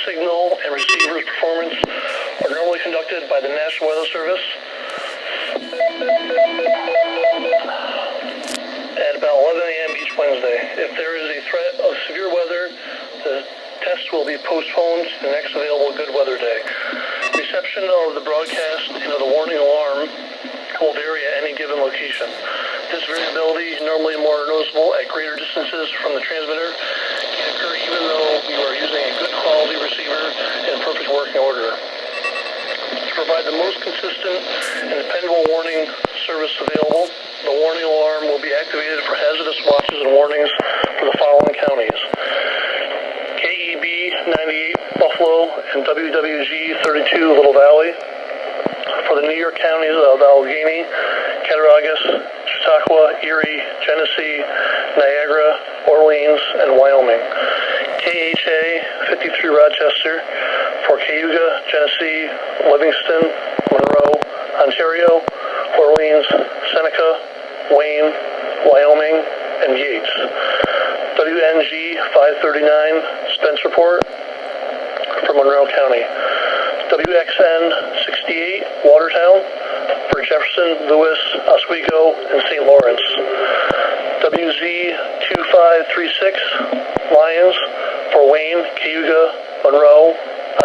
signal and receiver performance are normally conducted by the National Weather Service at about 11 a.m. each Wednesday. If there is a threat of severe weather, the test will be postponed to the next available good weather day. Reception of the broadcast and of the warning alarm will vary at any given location. This variability, normally more noticeable at greater distances from the transmitter, can occur even though you are using a good quality receiver in perfect working order. To provide the most consistent and dependable warning service available, the warning alarm will be activated for hazardous watches and warnings for the following counties: KEB 98 Buffalo and WWG 32 Little Valley. For the New York counties of Allegheny, Cattaraugus, Chautauqua, Erie, Genesee, Niagara, Orleans, and Wyoming. KHA 53 Rochester. For Cayuga, Genesee, Livingston, Monroe, Ontario, Orleans, Seneca, Wayne, Wyoming, and Yates. WNG 539 Spence Report for Monroe County. WXN 68 Watertown for Jefferson, Lewis, Oswego, and St. Lawrence. WZ 2536 Lyons for Wayne, Cayuga, Monroe,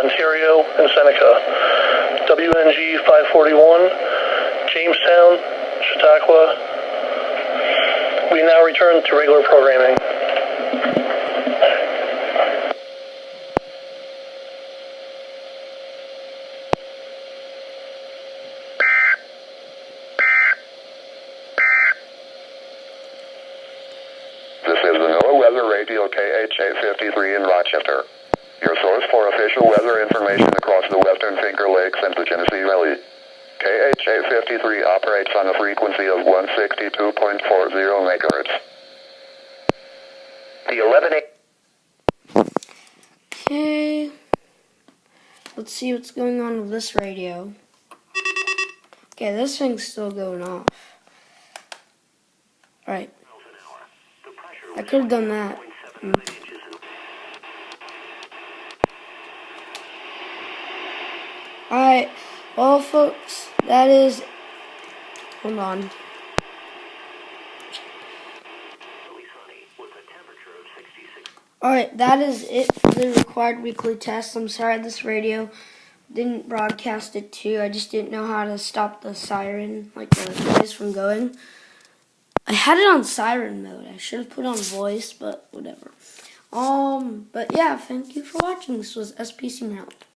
Ontario, and Seneca. WNG 541 Jamestown, Chautauqua. We now return to regular programming. Radio KHA 53 in Rochester, your source for official weather information across the Western Finger Lakes and the Genesee Valley. KHA 53 operates on a frequency of 162.40 megahertz. The 11 Okay, let's see what's going on with this radio. Okay, this thing's still going off. Alright, I could have done that. Alright, well folks, that is, hold on. Alright, that is it for the required weekly test. I'm sorry this radio didn't broadcast it too. I just didn't know how to stop the siren, like the noise from going. I had it on siren mode. I should have put on voice, but whatever. But yeah, thank you for watching. This was SPC Maryland.